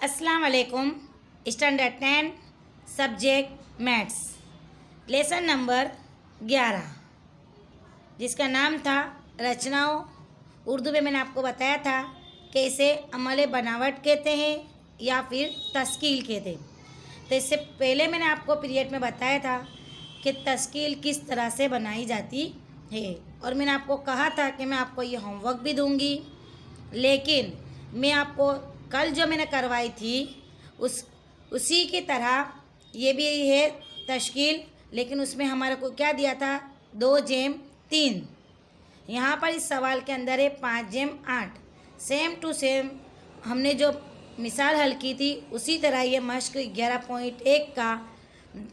अस्सलाम वालेकुम। Standard 10 subject maths lesson number 11 जिसका नाम था रचनाओं। उर्दू में मैंने आपको बताया था कि इसे अमल बनावट कहते हैं या फिर तश्कील कहते हैं। तो इससे पहले मैंने आपको पीरियड में बताया था कि तश्कील किस तरह से बनाई जाती है और मैंने आपको कहा था कि मैं आपको ये होमवर्क भी दूंगी, लेकिन मैं आपको कल जो मैंने करवाई थी उसी की तरह ये भी है तश्कील, लेकिन उसमें हमारे को क्या दिया था 2/3। यहाँ पर इस सवाल के अंदर है 5/8। सेम टू सेम हमने जो मिसाल हल की थी उसी तरह ये मश्क 11.1 का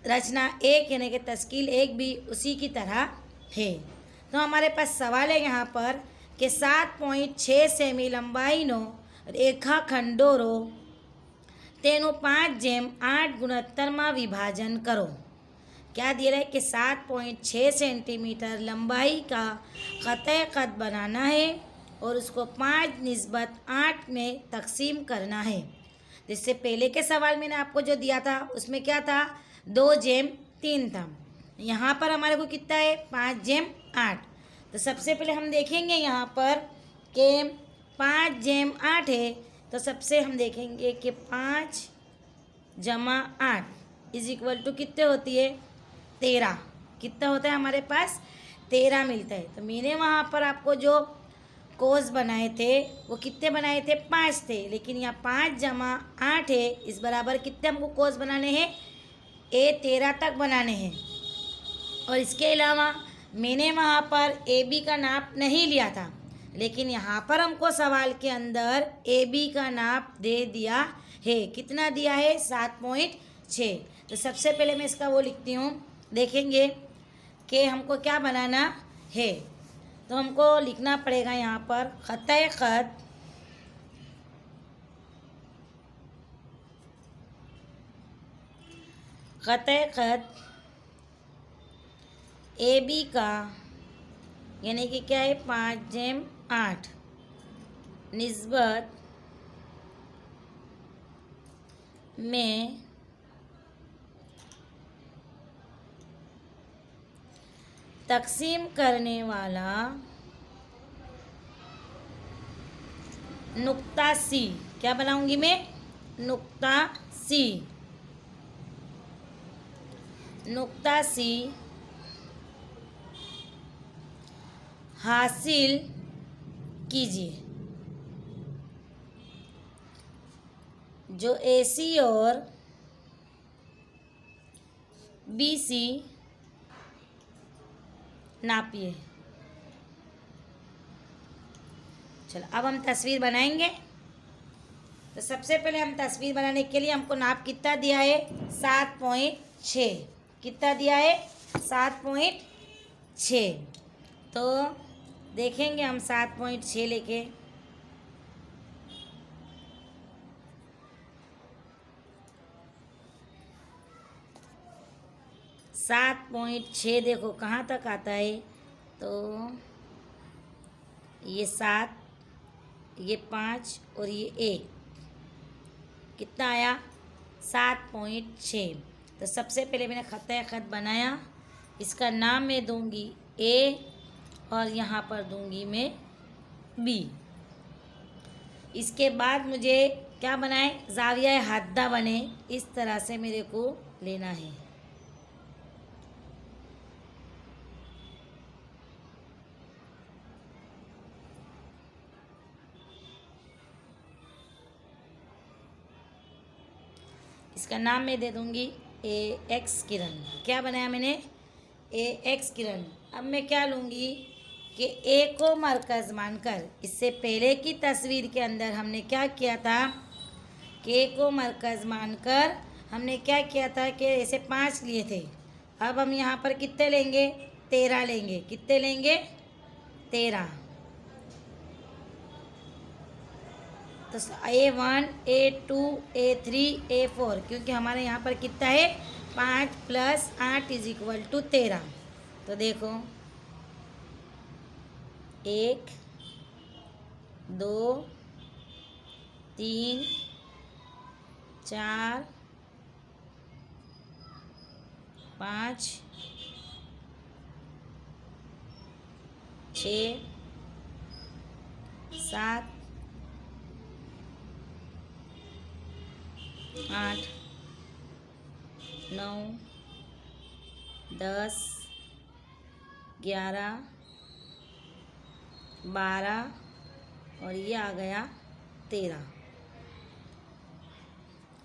रचना 1 यानी कि तश्कील 1 भी उसी की तरह है। तो हमारे पास सवाल है यहाँ पर कि 7.6 सेमी लंबाईनो रेखाखंडोरो तेનું 5/8 गुणोत्तરમાં विभाजन करो। क्या दिया है कि 7.6 सेंटीमीटर लंबाई का क़तए क़द बनाना है और उसको 5/8 में तकसीम करना है। जिससे पहले के सवाल मैंने आपको जो दिया था उसमें क्या था 2/3 था। यहाँ पर हमारे को कितना है 5/8। तो सबसे पहले हम देखेंगे यहाँ पर कि 5/8 है, तो सबसे हम देखेंगे कि 5 + 8 = कितने होती है 13। कितना होता है हमारे पास 13 मिलता है। तो मैंने वहाँ पर आपको जो कोस बनाए थे वो कितने बनाए थे 5 थे, लेकिन यहाँ 5 + 8 है, इस बराबर कितने हमको कोस बनाने हैं 13 तक बनाने हैं। और इसके अलावा मैंने वहाँ पर AB का नाप नहीं लिया था, लेकिन यहाँ पर हमको सवाल के अंदर AB का नाप दे दिया है। कितना दिया है 7.6। तो सबसे पहले मैं इसका वो लिखती हूँ, देखेंगे कि हमको क्या बनाना है। तो हमको लिखना पड़ेगा यहाँ पर क़तए क़द AB का यानी कि क्या है 5/8 निस्बत में तकसीम करने वाला नुक्ता C। क्या बनाऊंगी मैं नुक्ता C। नुक्ता C हासिल कीजिए। जो AC और BC नापिए। चलो अब हम तस्वीर बनाएंगे। तो सबसे पहले हम तस्वीर बनाने के लिए हमको नाप कितना दिया है 7.6। कितना दिया है 7.6। तो देखेंगे हम 7.6 लेके 7.6 देखो कहाँ तक आता है। तो ये 7, ये 5 और ये 1, कितना आया 7.6। तो सबसे पहले मैंने क़तए क़द बनाया। इसका नाम मैं दूंगी A और यहाँ पर दूंगी मैं B। इसके बाद मुझे क्या बनाए ज़ाविया हादा बने, इस तरह से मेरे को लेना है। इसका नाम मैं दे दूंगी AX किरण। क्या बनाया मैंने AX किरण। अब मैं क्या लूँगी कि A को मरकज़ मानकर, इससे पहले की तस्वीर के अंदर हमने क्या किया था कि A को मरकज़ मानकर हमने क्या किया था कि ऐसे 5 लिए थे। अब हम यहाँ पर कितने लेंगे 13 लेंगे। कितने लेंगे 13। तो A1 A2 A3 A4, क्योंकि हमारे यहाँ पर कितना है 5 + 8 = 13। तो देखो 1 2 3 4 5 6 7 8 9 10 11 12 और ये आ गया 13।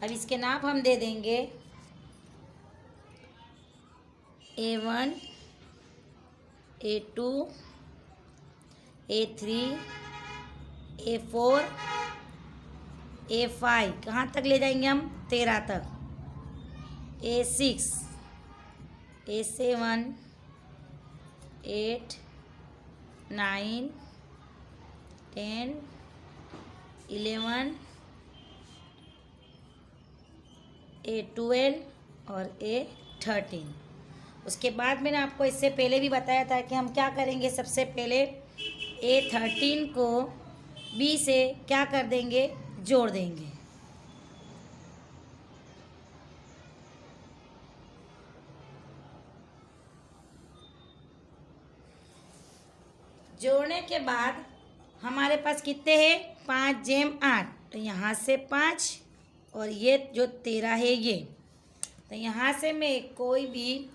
अब इसके नाप हम दे देंगे A1 A2 A3 A4 A5 कहाँ तक ले जाएंगे हम? 13 तक। A6 A7 8 9 10 11 A12 और A13। उसके बाद मैंने आपको इससे पहले भी बताया था कि हम क्या करेंगे। सबसे पहले A13 को B से क्या कर देंगे? जोड़ देंगे। जोड़ने के बाद हमारे पास कितने हैं? 5 जेम 8। तो यहाँ से 5 और ये जो 13 है ये, तो यहाँ से मैं कोई भी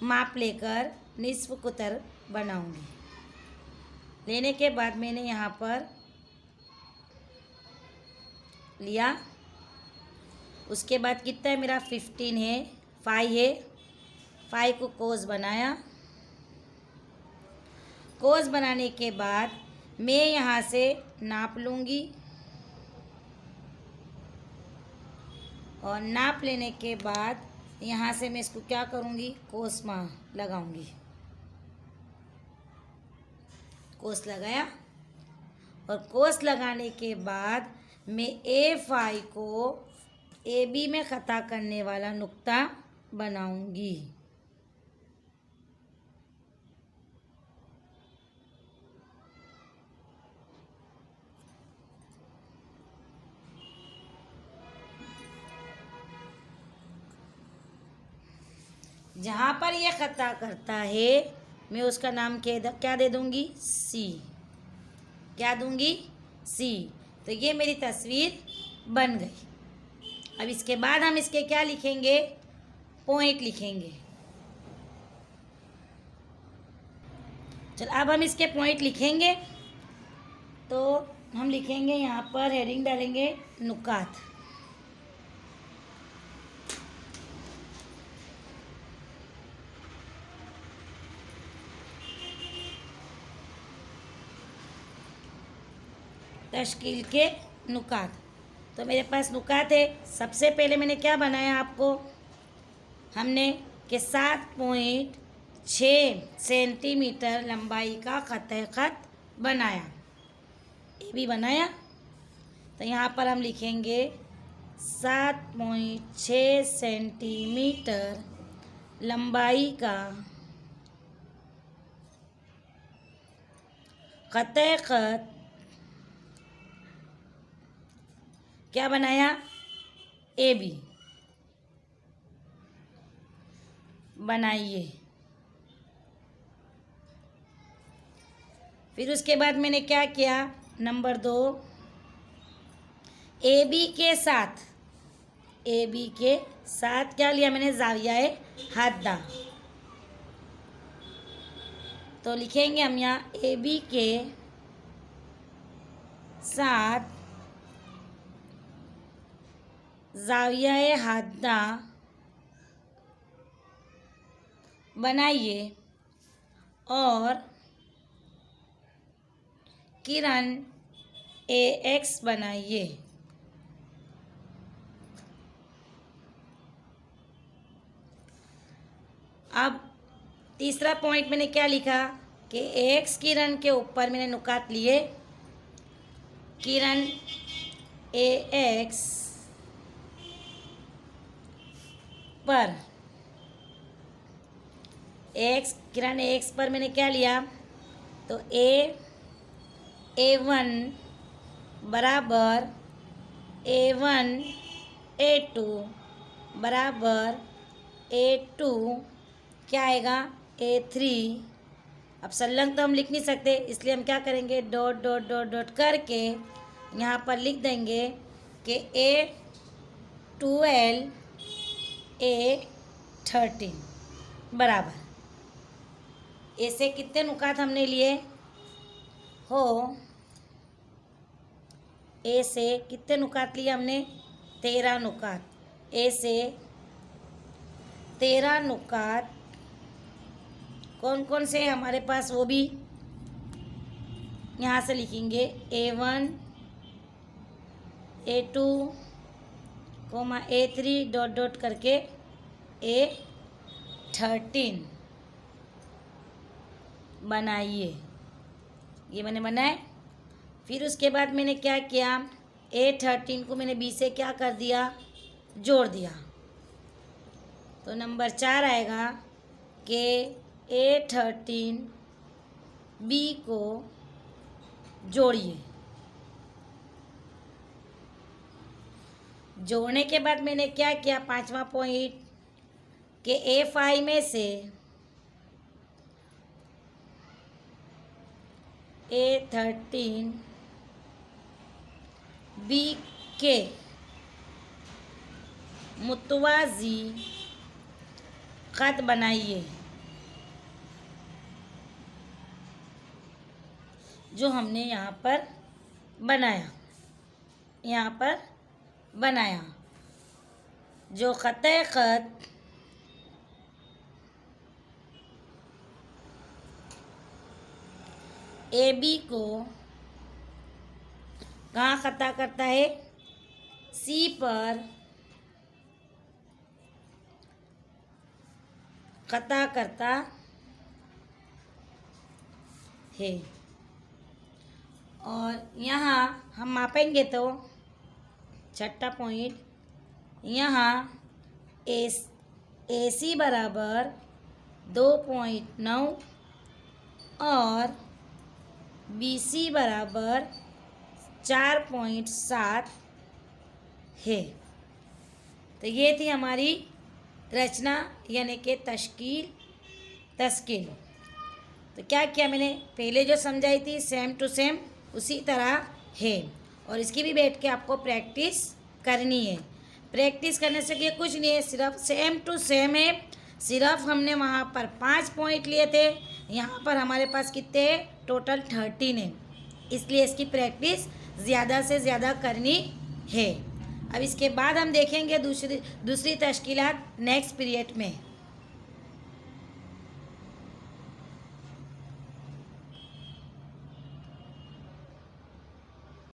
माप लेकर निस्फ कुतर बनाऊंगी। लेने के बाद मैंने यहाँ पर लिया। उसके बाद कितना है मेरा? 15 है, 5 है। 5 को कोस बनाया। कोस बनाने के बाद मैं यहाँ से नाप लूँगी और नाप लेने के बाद यहाँ से मैं इसको क्या करूँगी? कोस में लगाऊँगी। कोस लगाया और कोस लगाने के बाद मैं A5 को AB में ख़ता करने वाला नुक्ता बनाऊँगी। जहाँ पर ये ख़ता करता है मैं उसका नाम क्या दे दूँगी? C। क्या दूँगी? C। तो ये मेरी तस्वीर बन गई। अब इसके बाद हम इसके क्या लिखेंगे? पॉइंट लिखेंगे। चल अब हम इसके पॉइंट लिखेंगे। तो हम लिखेंगे, यहाँ पर हेडिंग डालेंगे नुकात। तश्कील के नुकात। तो मेरे पास नुकात है। सबसे पहले मैंने क्या बनाया आपको? हमने कि 7.6 सेंटीमीटर लंबाई का ख़त बनाया। ये भी बनाया। तो यहाँ पर हम लिखेंगे 7.6 सेंटीमीटर लंबाई का ख़त क्या बनाया? AB बनाइए। फिर उसके बाद मैंने क्या किया? नंबर 2, AB के साथ क्या लिया मैंने? ज़ावियाए हद्दा। तो लिखेंगे हम यहाँ AB के साथ ज़ावियाए हद्दा बनाइए और किरण AX बनाइए। अब तीसरा पॉइंट मैंने क्या लिखा कि AX किरण के ऊपर मैंने नुकात लिए। किरण AX पर किरण AX पर मैंने क्या लिया? तो A1 बराबर A1 A2 बराबर A2 क्या आएगा A3। अब संलग्न तो हम लिख नहीं सकते, इसलिए हम क्या करेंगे, डॉट डॉट डॉट डॉट करके यहाँ पर लिख देंगे कि A12 A13 बराबर ए से कितने नुकात हमने लिए हो, ए से कितने नुकात लिए हमने, 13 नुकात। ए से 13 नुकात कौन कौन से हमारे पास, वो भी यहाँ से लिखेंगे A1 A2 A3 dot dot करके A13 बनाइए। ये मैंने बनाए। फिर उसके बाद मैंने क्या किया, A13 को मैंने B से क्या कर दिया, जोड़ दिया। तो नंबर 4 आएगा कि A13 B को जोड़िए। जोड़ने के बाद मैंने क्या किया, 5वां पॉइंट कि A5 में से A13 B के मुतवाज़ी ख़त बनाइए। जो हमने यहाँ पर बनाया, जो ख़त ए बी को कहाँ ख़ता करता है, सी पर ख़ता करता है। और यहाँ हम मापेंगे तो 6ठा पॉइंट, यहाँ ए सी बराबर 2.9 और बी सी बराबर 4.7 है। तो ये थी हमारी रचना यानी कि तश्कील। तो क्या किया मैंने, पहले जो समझाई थी सेम टू सेम उसी तरह है, और इसकी भी बैठ के आपको प्रैक्टिस करनी है। प्रैक्टिस करने से ये कुछ नहीं है, सिर्फ सेम टू सेम है। सिर्फ हमने वहाँ पर 5 पॉइंट लिए थे, यहाँ पर हमारे पास कितने टोटल 13 है, इसलिए इसकी प्रैक्टिस ज़्यादा से ज़्यादा करनी है। अब इसके बाद हम देखेंगे दूसरी तश्कीलात नेक्स्ट पीरियड में।